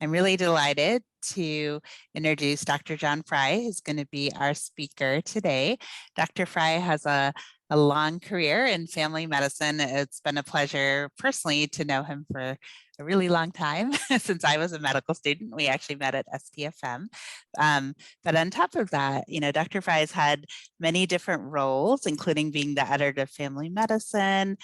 I'm really delighted to introduce Dr. John Frey, who's going to be our speaker today. Dr. Frey has a long career in family medicine. It's been a pleasure personally to know him for a really long time. Since I was a medical student, we actually met at STFM. But on top of that, Dr. Frey's had many different roles, including being the editor of family medicine.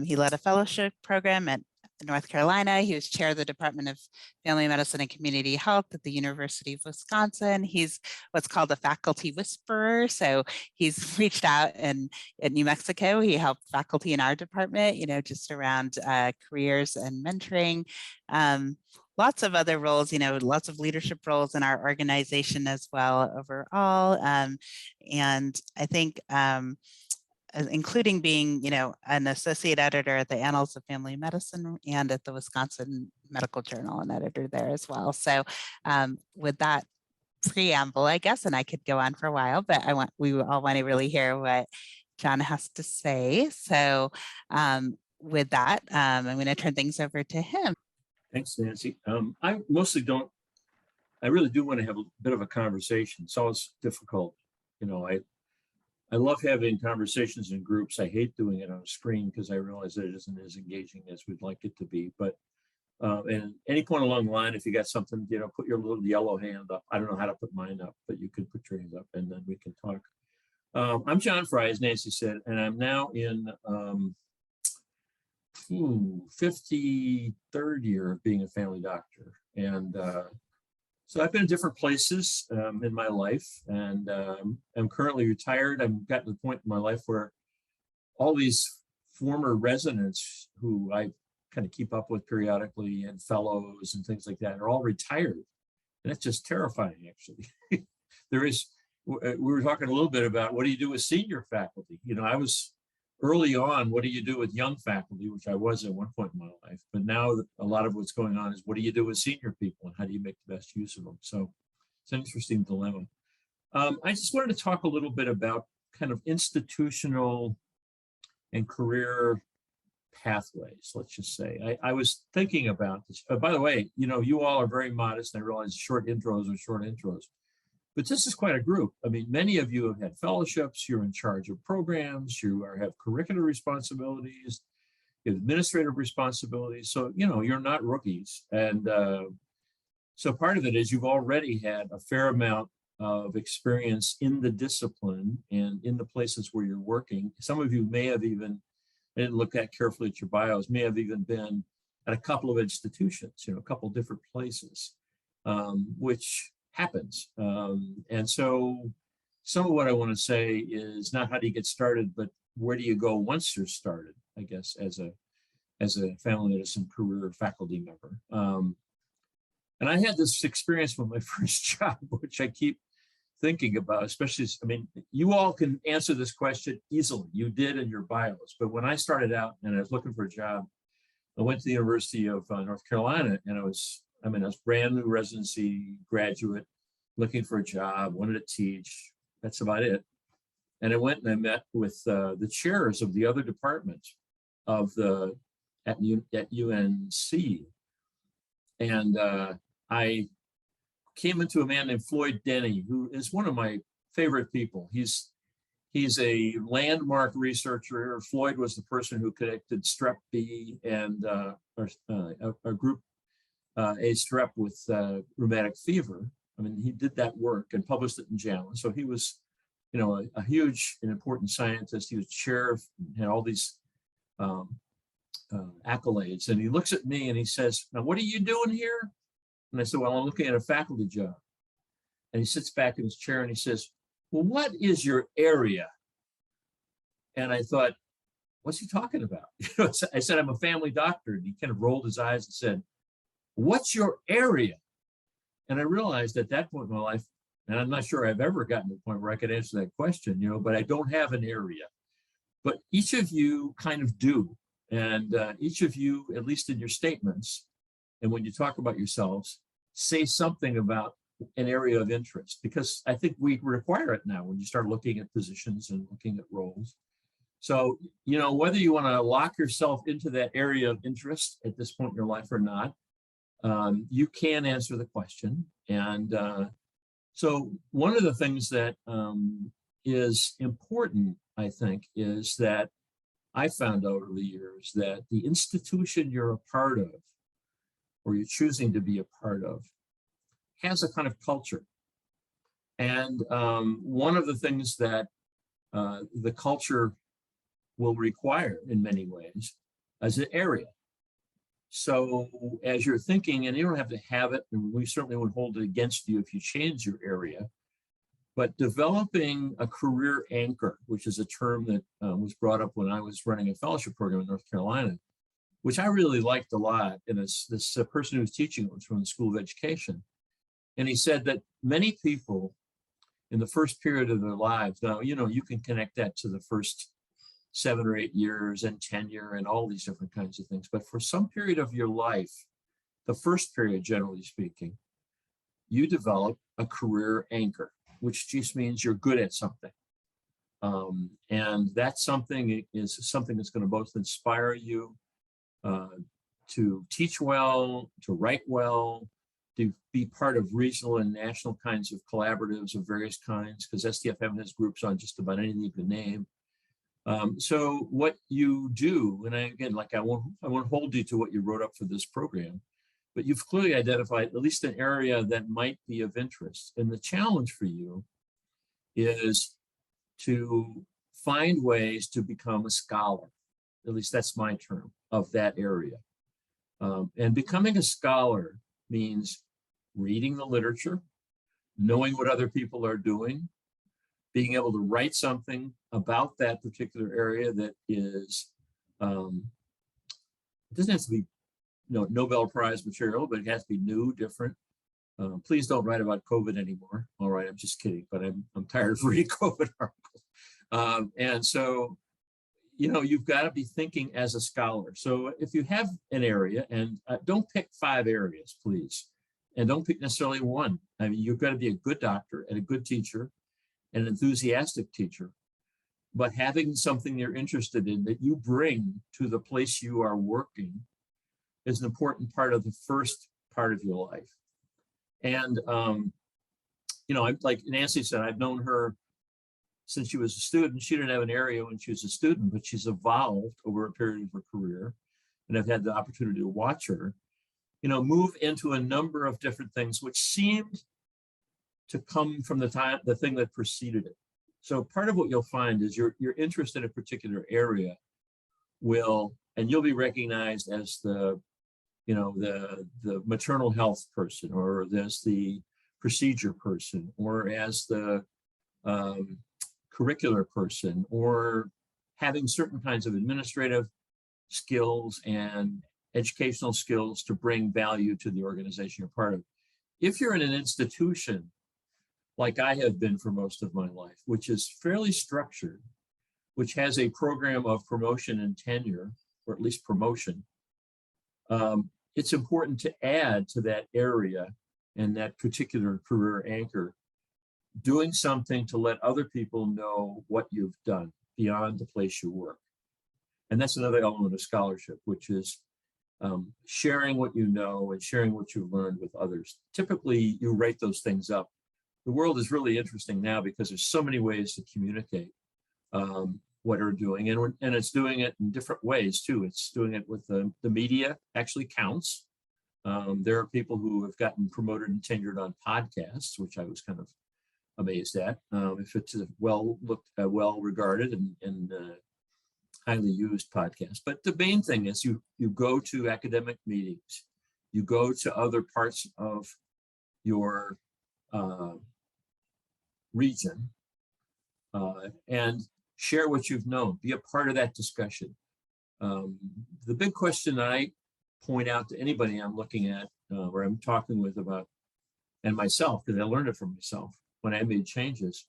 He led a fellowship program at North Carolina. He was chair of the Department of Family Medicine and Community Health at the University of Wisconsin. He's what's called a faculty whisperer. So he's reached out in New Mexico. He helped faculty in our department, just around careers and mentoring. Lots of other roles, lots of leadership roles in our organization as well overall. And I think including being, an associate editor at the Annals of Family Medicine and at the Wisconsin Medical Journal, an editor there as well. So with that preamble, I guess, and I could go on for a while, but we all want to really hear what John has to say. So with that, I'm going to turn things over to him. Thanks, Nancy. I really do want to have a bit of a conversation. It's always difficult. I love having conversations in groups. I hate doing it on a screen because I realize that it isn't as engaging as we'd like it to be. But and any point along the line, if you got something, put your little yellow hand up. I don't know how to put mine up, but you can put your hand up and then we can talk. I'm John Frey, as Nancy said, and I'm now in 53rd year of being a family doctor. And so I've been in different places in my life, and I'm currently retired. I've gotten to the point in my life where all these former residents who I kind of keep up with periodically and fellows and things like that are all retired. And that's just terrifying, actually. We were talking a little bit about what do you do with senior faculty? I was early on, what do you do with young faculty, which I was at one point in my life. But now a lot of what's going on is what do you do with senior people and how do you make the best use of them? So it's an interesting dilemma. I just wanted to talk a little bit about kind of institutional and career pathways, let's just say. I was thinking about this. By the way, you all are very modest. I realize short intros are short intros. But this is quite a group. I mean, many of you have had fellowships, you're in charge of programs, you have curricular responsibilities, you have administrative responsibilities. So, you're not rookies. And so part of it is you've already had a fair amount of experience in the discipline and in the places where you're working. Some of you may have even, I didn't look that carefully at your bios, may have even been at a couple of institutions, a couple of different places, which happens. And so some of what I want to say is not how do you get started, but where do you go once you're started, I guess, as a family medicine career faculty member. And I had this experience with my first job, which I keep thinking about, especially, you all can answer this question easily. You did in your bios. But when I started out and I was looking for a job, I went to the University of North Carolina, and I was brand new residency graduate, looking for a job, wanted to teach. That's about it. And I went and I met with the chairs of the other departments at UNC. And I came into a man named Floyd Denny, who is one of my favorite people. He's a landmark researcher. Floyd was the person who connected strep B and a group A strep with rheumatic fever. He did that work and published it in JAMA. So he was, a huge and important scientist. He was chair of, had all these accolades. And he looks at me and he says, "Now, what are you doing here?" And I said, "Well, I'm looking at a faculty job." And he sits back in his chair and he says, "Well, what is your area?" And I thought, what's he talking about? I said, "I'm a family doctor." And he kind of rolled his eyes and said, "What's your area?" And I realized at that point in my life, and I'm not sure I've ever gotten to the point where I could answer that question, but I don't have an area. But each of you kind of do. And each of you, at least in your statements, and when you talk about yourselves, say something about an area of interest, because I think we require it now when you start looking at positions and looking at roles. So, whether you want to lock yourself into that area of interest at this point in your life or not, you can answer the question. And so one of the things that is important, I think, is that I found out over the years that the institution you're a part of, or you're choosing to be a part of, has a kind of culture. And one of the things that the culture will require in many ways is an area. So as you're thinking, and you don't have to have it, and we certainly won't hold it against you if you change your area, but developing a career anchor, which is a term that was brought up when I was running a fellowship program in North Carolina, which I really liked a lot. And this person who was teaching it was from the School of Education. And he said that many people in the first period of their lives, now, you can connect that to the first 7 or 8 years and tenure and all these different kinds of things. But for some period of your life, the first period, generally speaking, you develop a career anchor, which just means you're good at something. And that something is something that's going to both inspire you to teach well, to write well, to be part of regional and national kinds of collaboratives of various kinds, because STFM has groups on just about anything you can name. So what you do, and I won't hold you to what you wrote up for this program, but you've clearly identified at least an area that might be of interest. And the challenge for you is to find ways to become a scholar. At least that's my term, of that area. And becoming a scholar means reading the literature, knowing what other people are doing, being able to write something about that particular area that is, it doesn't have to be Nobel Prize material, but it has to be new, different. Please don't write about COVID anymore. All right, I'm just kidding, but I'm tired of reading COVID articles. And so, you've got to be thinking as a scholar. So if you have an area, and don't pick 5 areas, please. And don't pick necessarily one. I mean, you've got to be a good doctor and a good teacher, an enthusiastic teacher, but having something you're interested in that you bring to the place you are working is an important part of the first part of your life. And, like Nancy said, I've known her since she was a student. She didn't have an area when she was a student, but she's evolved over a period of her career. And I've had the opportunity to watch her, move into a number of different things, which seemed to come from the thing that preceded it. So part of what you'll find is your interest in a particular area and you'll be recognized as the maternal health person, or as the procedure person, or as the curricular person, or having certain kinds of administrative skills and educational skills to bring value to the organization you're part of. If you're in an institution like I have been for most of my life, which is fairly structured, which has a program of promotion and tenure, or at least promotion, it's important to add to that area and that particular career anchor, doing something to let other people know what you've done beyond the place you work. And that's another element of scholarship, which is sharing what you know and sharing what you've learned with others. Typically, you write those things up. The world is really interesting now because there's so many ways to communicate what you're doing, and it's doing it in different ways too. It's doing it with the media actually counts. There are people who have gotten promoted and tenured on podcasts, which I was kind of amazed at. If it's a well regarded and highly used podcast. But the main thing is you go to academic meetings, you go to other parts of your region and share what you've known, be a part of that discussion. The big question that I point out to anybody I'm looking at or I'm talking with about, and myself, because I learned it from myself when I made changes,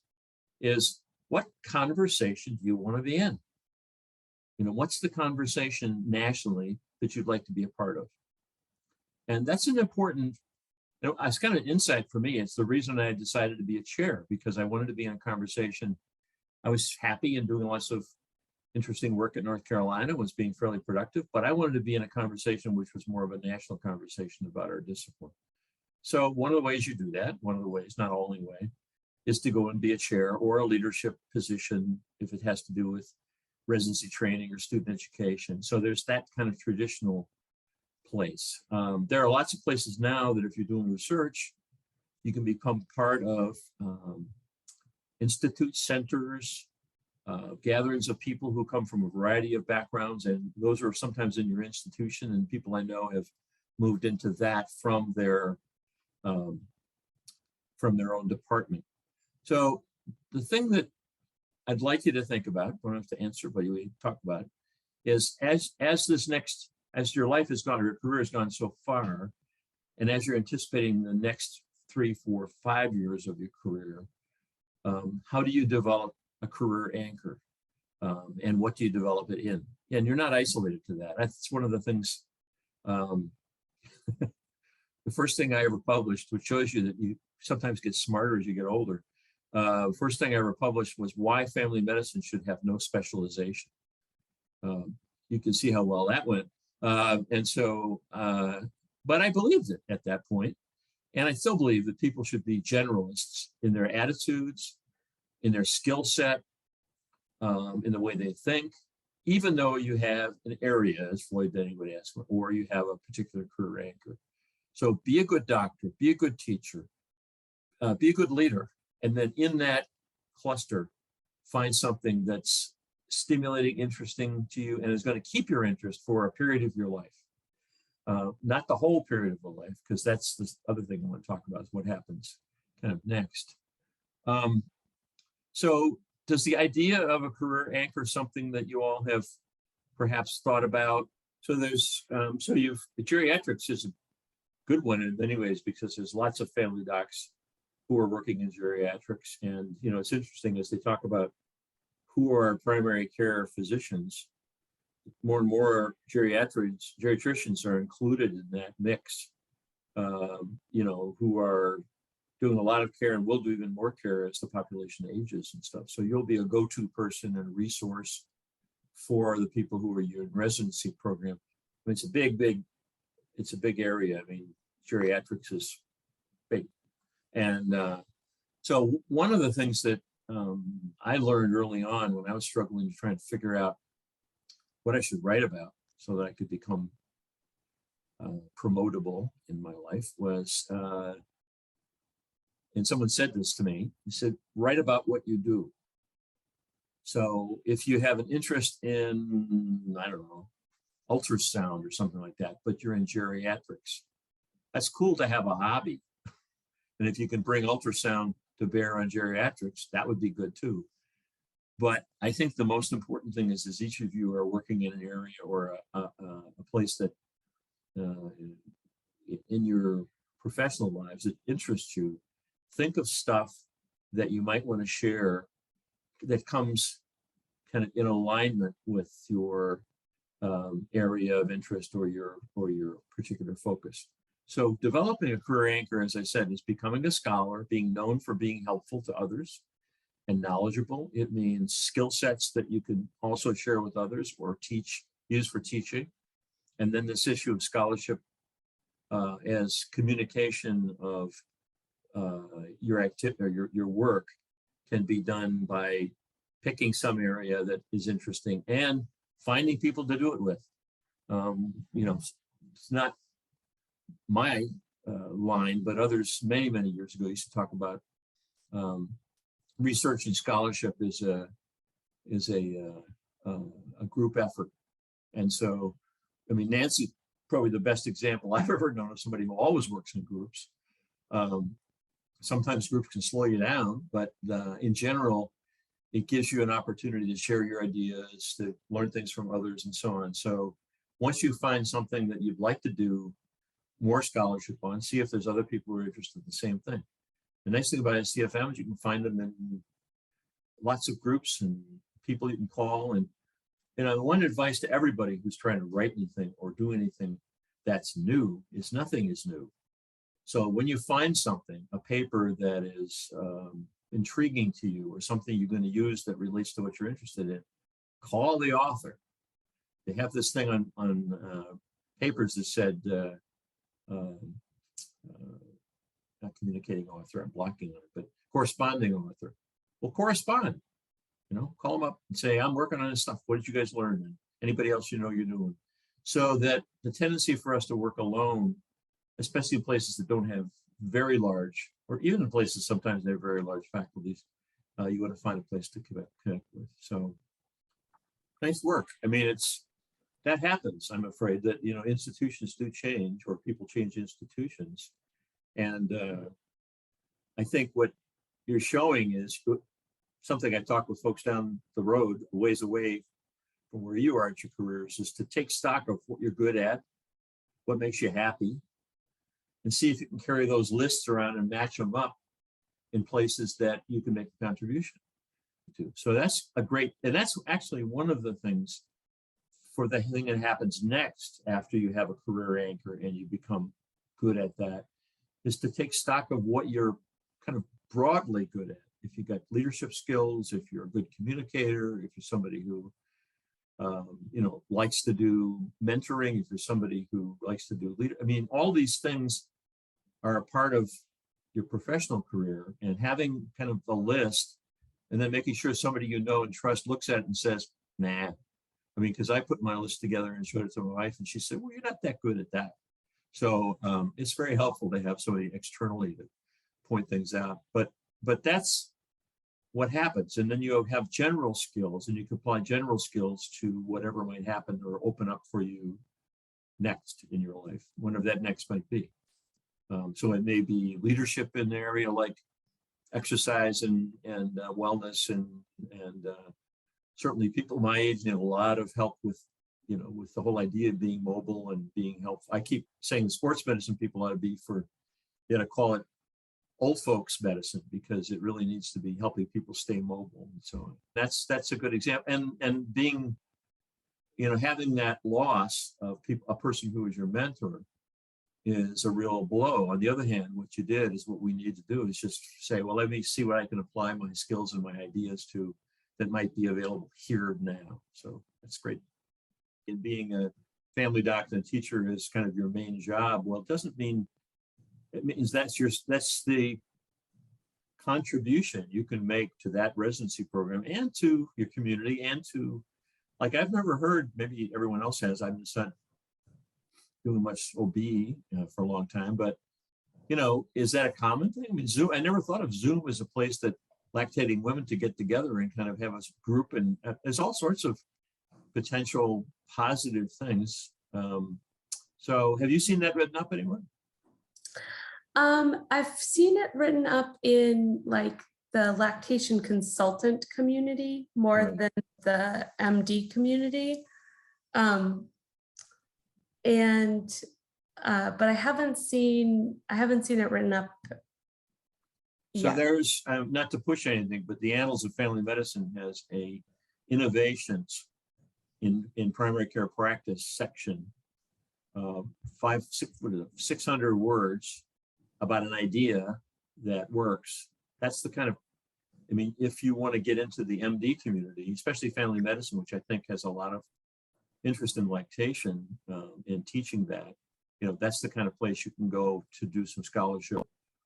is what conversation do you want to be in? What's the conversation nationally that you'd like to be a part of? And that's an important, it's kind of an insight for me. It's the reason I decided to be a chair, because I wanted to be in a conversation. I was happy and doing lots of interesting work at North Carolina, was being fairly productive, but I wanted to be in a conversation which was more of a national conversation about our discipline. So one of the ways you do that, one of the ways, not only way, is to go and be a chair or a leadership position if it has to do with residency training or student education. So there's that kind of traditional place. There are lots of places now that if you're doing research, you can become part of institute centers, gatherings of people who come from a variety of backgrounds, and those are sometimes in your institution, and people I know have moved into that from their own department. So the thing that I'd like you to think about, don't have to answer, but we talk about it, is as your life has gone, or your career has gone so far, and as you're anticipating the next 3, 4, 5 years of your career, how do you develop a career anchor? And what do you develop it in? And you're not isolated to that. That's one of the things, the first thing I ever published, which shows you that you sometimes get smarter as you get older. First thing I ever published was why family medicine should have no specialization. You can see how well that went. But I believed it at that point. And I still believe that people should be generalists in their attitudes, in their skill set, in the way they think, even though you have an area, as Floyd Denny would ask, or you have a particular career anchor. So be a good doctor, be a good teacher, be a good leader. And then in that cluster, find something that's stimulating, interesting to you, and is going to keep your interest for a period of your life. Not the whole period of the life, because that's the other thing I want to talk about, is what happens kind of next. So does the idea of a career anchor something that you all have perhaps thought about? So there's, geriatrics is a good one in many ways, because there's lots of family docs who are working in geriatrics. And, it's interesting as they talk about who are our primary care physicians, more and more geriatricians are included in that mix, who are doing a lot of care and will do even more care as the population ages and stuff. So you'll be a go-to person and a resource for the people who are in residency program. I mean, it's a big area. I mean, geriatrics is big. And so one of the things that I learned early on when I was struggling to try and figure out what I should write about so that I could become promotable in my life was, and someone said this to me, he said, write about what you do. So if you have an interest in, I don't know, ultrasound or something like that, but you're in geriatrics, that's cool to have a hobby. And if you can bring ultrasound to bear on geriatrics, that would be good too. But I think the most important thing is each of you are working in an area or a place that in your professional lives that interests you. Think of stuff that you might want to share that comes kind of in alignment with your area of interest or your particular focus. So developing a career anchor, as I said, is becoming a scholar, being known for being helpful to others and knowledgeable. It means skill sets that you can also share with others or use for teaching. And then this issue of scholarship as communication of your activity or your work can be done by picking some area that is interesting and finding people to do it with. It's not my line, but others many, many years ago used to talk about research and scholarship is a group effort. And so, I mean, Nancy, probably the best example I've ever known of somebody who always works in groups. Sometimes groups can slow you down, but in general, it gives you an opportunity to share your ideas, to learn things from others and so on. So once you find something that you'd like to do more scholarship on, see if there's other people who are interested in the same thing. The nice thing about STFM is you can find them in lots of groups and people you can call. And one advice to everybody who's trying to write anything or do anything that's new is nothing is new. So when you find something, a paper that is intriguing to you or something you're going to use that relates to what you're interested in, call the author. They have this thing on papers that said, not communicating author, I'm blocking on it, but corresponding author. Well, correspond, call them up and say, I'm working on this stuff. What did you guys learn? And anybody else you're doing? So that the tendency for us to work alone, especially in places that don't have very large, or even in places sometimes they have very large faculties, you want to find a place to connect with. So nice work. I mean, that happens. I'm afraid that, institutions do change, or people change institutions. And I think what you're showing is something I talk with folks down the road, a ways away from where you are at your careers, is to take stock of what you're good at, what makes you happy, and see if you can carry those lists around and match them up in places that you can make a contribution to. So that's and that's actually one of the things for the thing that happens next after you have a career anchor and you become good at that, is to take stock of what you're kind of broadly good at. If you've got leadership skills, if you're a good communicator, if you're somebody who likes to do mentoring, if you're somebody who likes to do leader, I mean, all these things are a part of your professional career, and having kind of a list and then making sure somebody you know and trust looks at it and says, nah. I mean, because I put my list together and showed it to my wife, and she said, well, you're not that good at that. So it's very helpful to have somebody externally to point things out. But that's what happens. And then you have general skills, and you can apply general skills to whatever might happen or open up for you next in your life, whenever that next might be. So it may be leadership in the area like exercise and wellness, and certainly people my age need a lot of help with the whole idea of being mobile and being helpful. I keep saying the sports medicine people ought to be call it old folks medicine, because it really needs to be helping people stay mobile and so on. That's a good example. And being, having that loss of a person who was your mentor is a real blow. On the other hand, what you did is what we need to do is just say, well, let me see what I can apply my skills and my ideas to that might be available here now. So that's great. In being a family doctor and teacher is kind of your main job. Well, it means that's the contribution you can make to that residency program and to your community, and to, like, I've never heard, maybe everyone else has, I've just not doing much OB for a long time, but is that a common thing? I mean, Zoom, I never thought of Zoom as a place that lactating women to get together and kind of have a group, and there's all sorts of potential positive things. So have you seen that written up anywhere? I've seen it written up in like the lactation consultant community more than the MD community. But I haven't seen it written up. So there's, not to push anything, but the Annals of Family Medicine has a innovations in primary care practice section, 600 words about an idea that works. That's the kind of, if you want to get into the MD community, especially family medicine, which I think has a lot of interest in lactation, in teaching that, that's the kind of place you can go to do some scholarship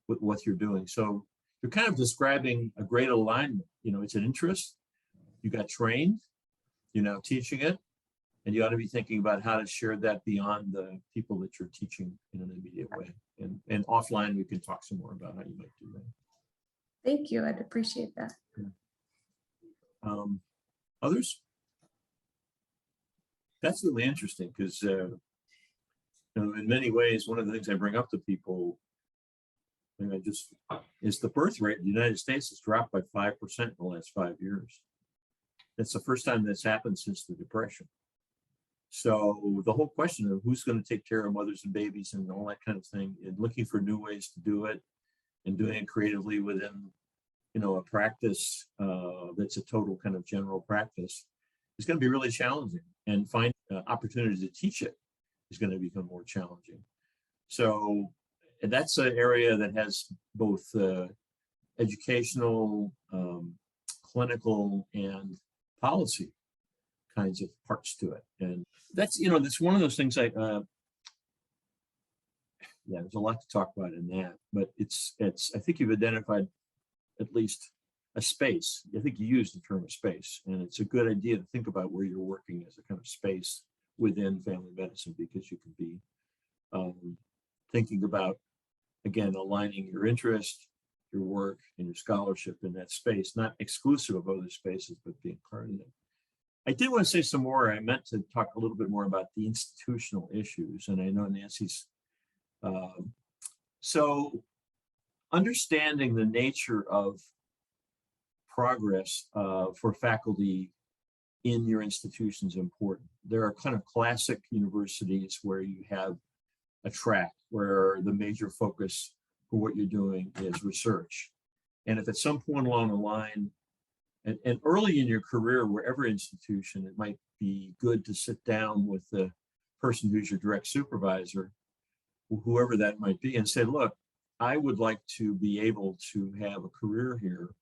with what you're doing. So you're kind of describing a great alignment. It's an interest, you got trained, teaching it, and you ought to be thinking about how to share that beyond the people that you're teaching in an immediate way. And offline, we can talk some more about how you might do that. Thank you. I'd appreciate that. Others? That's really interesting, because in many ways, one of the things I bring up to people, is the birth rate in the United States has dropped by 5% in the last 5 years. That's the first time that's happened since the Depression. So the whole question of who's going to take care of mothers and babies and all that kind of thing, and looking for new ways to do it, and doing it creatively within, a practice that's a total kind of general practice, is going to be really challenging, and find opportunities to teach it is going to become more challenging. So that's an area that has both educational, clinical, and policy kinds of parts to it. And that's, that's one of those things yeah, there's a lot to talk about in that, but I think you've identified at least a space. I think you used the term of space, and it's a good idea to think about where you're working as a kind of space within family medicine, because you can be thinking about, again, aligning your interest, your work, and your scholarship in that space, not exclusive of other spaces, but being part of it. I did want to say some more. I meant to talk a little bit more about the institutional issues, and I know Nancy's. So understanding the nature of progress for faculty in your institution is important. There are kind of classic universities where you have a track where the major focus for what you're doing is research. And if at some point along the line, and early in your career, wherever institution, it might be good to sit down with the person who's your direct supervisor, whoever that might be, and say, look, I would like to be able to have a career here,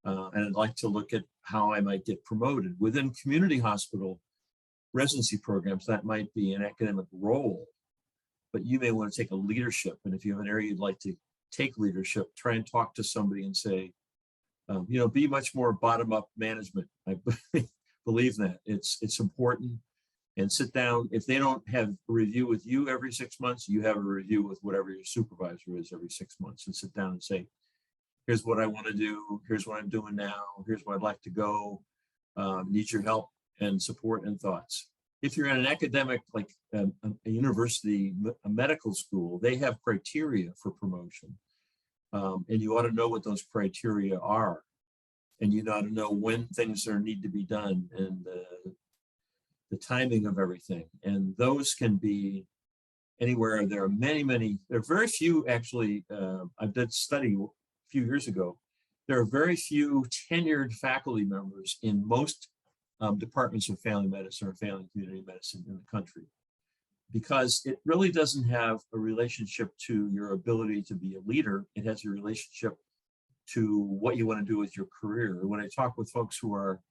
and I'd like to look at how I might get promoted. Within community hospital residency programs, that might be an academic role, but you may want to take a leadership. And if you have an area you'd like to take leadership, try and talk to somebody and say, be much more bottom-up management. I believe that it's important. And sit down. If they don't have a review with you every 6 months, you have a review with whatever your supervisor is every 6 months, and sit down and say, here's what I want to do. Here's what I'm doing now. Here's where I'd like to go. Need your help and support and thoughts. If you're in an academic, like a university, a medical school, they have criteria for promotion. And you ought to know what those criteria are. And you ought to know when things need to be done, and the timing of everything. And those can be anywhere. There are there are very few, actually, I did study a few years ago, there are very few tenured faculty members in most departments of family medicine or family community medicine in the country, because it really doesn't have a relationship to your ability to be a leader. It has a relationship to what you want to do with your career. When I talk with folks who are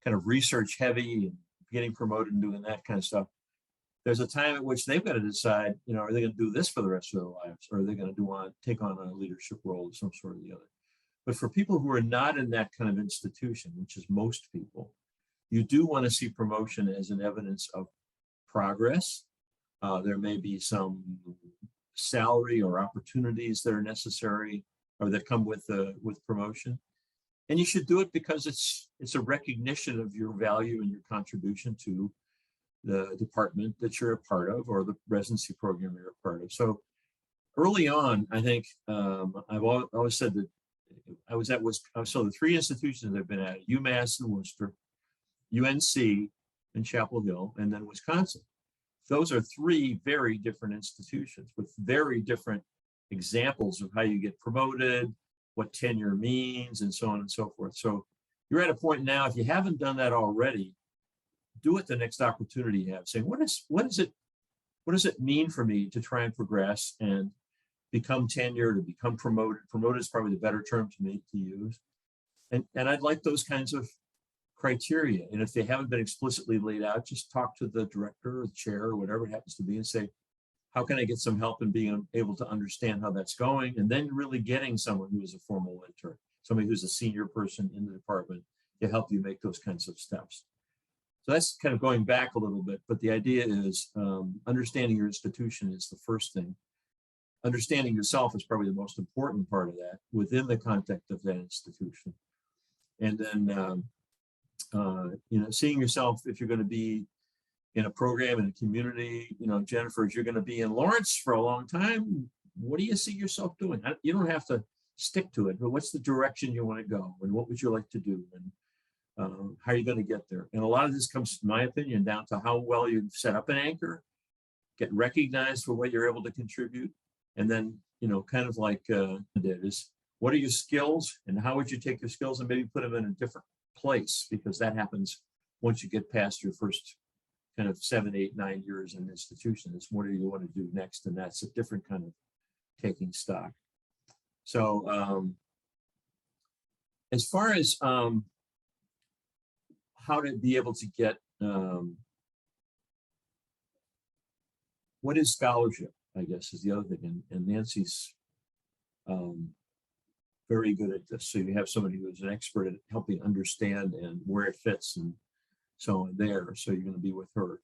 kind of research heavy and getting promoted and doing that kind of stuff, there's a time at which they've got to decide, are they going to do this for the rest of their lives, or are they going to take on a leadership role of some sort or the other? But for people who are not in that kind of institution, which is most people, you do want to see promotion as an evidence of progress. There may be some salary or opportunities that are necessary or that come with promotion. And you should do it because it's a recognition of your value and your contribution to the department that you're a part of, or the residency program you're a part of. So early on, I think I've always said that so the three institutions I've been at: UMass in Worcester, UNC in Chapel Hill, and then Wisconsin. Those are three very different institutions with very different examples of how you get promoted, what tenure means, and so on and so forth. So you're at a point now, if you haven't done that already, do it the next opportunity you have, saying, what does it mean for me to try and progress and become tenured or become promoted? Promoted is probably the better term to use. And I'd like those kinds of criteria. And if they haven't been explicitly laid out, just talk to the director or the chair or whatever it happens to be and say, how can I get some help in being able to understand how that's going? And then really getting someone who is a formal mentor, somebody who's a senior person in the department, to help you make those kinds of steps. So that's kind of going back a little bit, but the idea is understanding your institution is the first thing. Understanding yourself is probably the most important part of that within the context of that institution. And then, seeing yourself, if you're going to be in a program in a community, Jennifer, if you're going to be in Lawrence for a long time, what do you see yourself doing? You don't have to stick to it, but what's the direction you want to go, and what would you like to do, and how are you going to get there? And a lot of this comes, in my opinion, down to how well you set up an anchor, get recognized for what you're able to contribute, and then, kind of like is what are your skills, and how would you take your skills and maybe put them in a different place, because that happens once you get past your first kind of 7, 8, 9 years in an institution. It's what do you want to do next, and that's a different kind of taking stock. So as far as how to be able to get what is scholarship, I guess, is the other thing. And Nancy's very good at this. So you have somebody who's an expert at helping understand and where it fits and so on there. So you're going to be with her.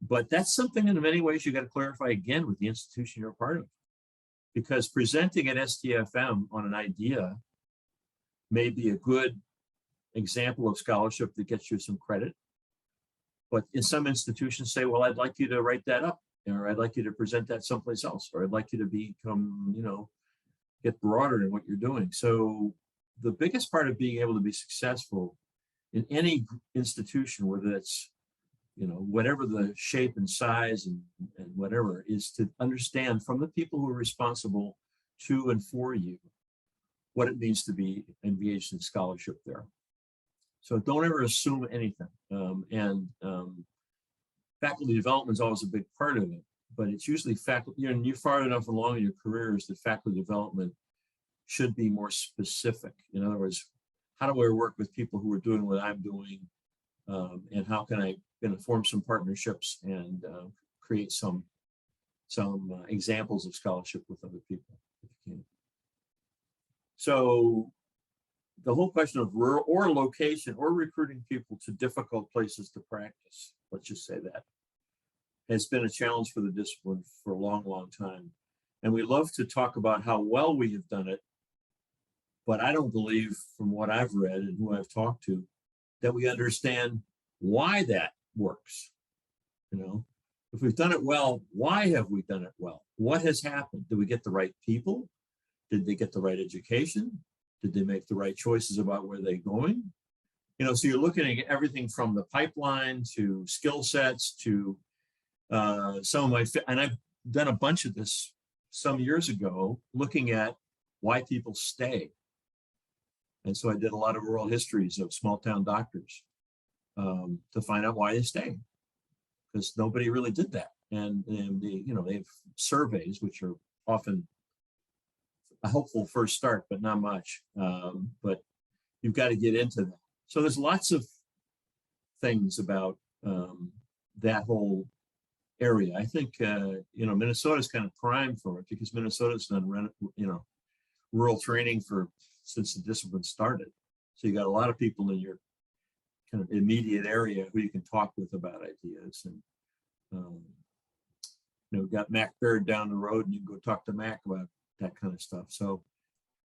But that's something in many ways you got to clarify again with the institution you're a part of. Because presenting at STFM on an idea may be a good example of scholarship that gets you some credit. But in some institutions say, well, I'd like you to write that up, or I'd like you to present that someplace else, or I'd like you to become, get broader in what you're doing. So the biggest part of being able to be successful in any institution, whether it's, whatever the shape and size and whatever, is to understand from the people who are responsible to and for you what it means to be engaged in scholarship there. So don't ever assume anything. Faculty development is always a big part of it, but it's usually faculty, you're far enough along in your careers that faculty development should be more specific. In other words, how do I work with people who are doing what I'm doing? And how can I form some partnerships and create some examples of scholarship with other people, if you can. So the whole question of rural or location or recruiting people to difficult places to practice, let's just say that, has been a challenge for the discipline for a long, long time. And we love to talk about how well we have done it, but I don't believe, from what I've read and who I've talked to, that we understand why that works. If we've done it well, why have we done it well? What has happened? Did we get the right people? Did they get the right education? Did they make the right choices about where they're going? So you're looking at everything from the pipeline to skill sets to some of my, and I've done a bunch of this some years ago, looking at why people stay. And so I did a lot of oral histories of small town doctors to find out why they stay, because nobody really did that. And they have surveys, which are often a hopeful first start, but not much. But you've got to get into that. So there's lots of things about that whole area. I think Minnesota's kind of primed for it, because Minnesota's done rural training since the discipline started. So you got a lot of people in your kind of immediate area who you can talk with about ideas. And we've got Mac Baird down the road, and you can go talk to Mac about that kind of stuff. So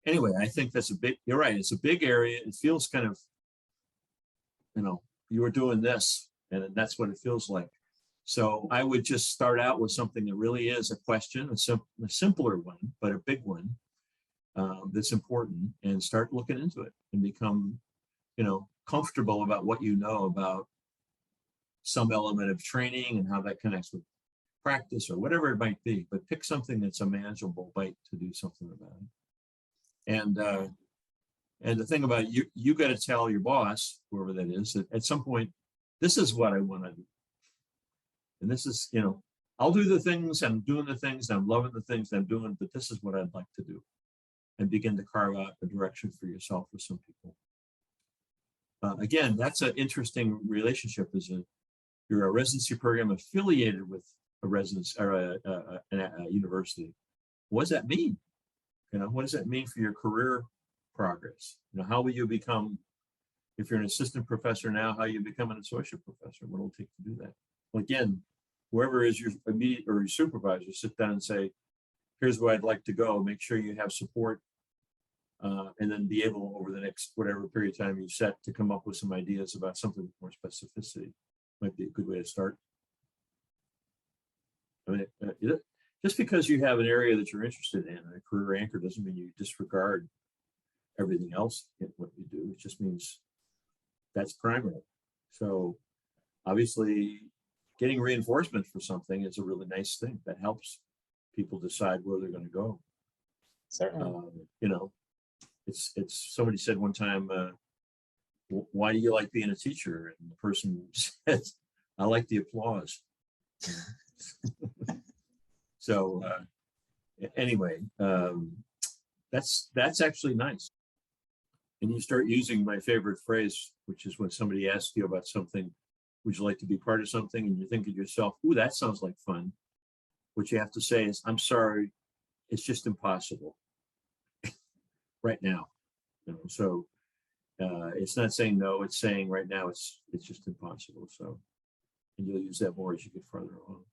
anyway, I think that's you're right, it's a big area. It feels kind of, you were doing this, and that's what it feels like. So I would just start out with something that really is a question, a simpler one, but a big one that's important, and start looking into it and become, comfortable about what you know about some element of training and how that connects with practice or whatever it might be. But pick something that's a manageable bite to do something about it. And the thing about it, you got to tell your boss, whoever that is, that at some point, this is what I want to do. And this is, I'll do the things, I'm doing the things, I'm loving the things I'm doing, but this is what I'd like to do. And begin to carve out a direction for yourself with some people. Again, that's an interesting relationship. You're a residency program affiliated with a residence or a university. What does that mean? What does that mean for your career progress? How will you become, if you're an assistant professor now, how you become an associate professor? What will it take to do that? Well, again, whoever is your immediate or your supervisor, sit down and say, here's where I'd like to go. Make sure you have support, and then be able, over the next whatever period of time you set, to come up with some ideas about something with more specificity. Might be a good way to start. I mean, just because you have an area that you're interested in, a career anchor, doesn't mean you disregard everything else in what you do. It just means that's primary. So obviously, getting reinforcement for something is a really nice thing that helps people decide where they're going to go. Certainly. It's somebody said one time, why do you like being a teacher? And the person says, I like the applause. So anyway, that's actually nice. And you start using my favorite phrase, which is when somebody asks you about something would you like to be part of something? And you think to yourself, ooh, that sounds like fun. What you have to say is, I'm sorry, it's just impossible right now. So it's not saying no, it's saying right now it's just impossible. So, and you'll use that more as you get further along.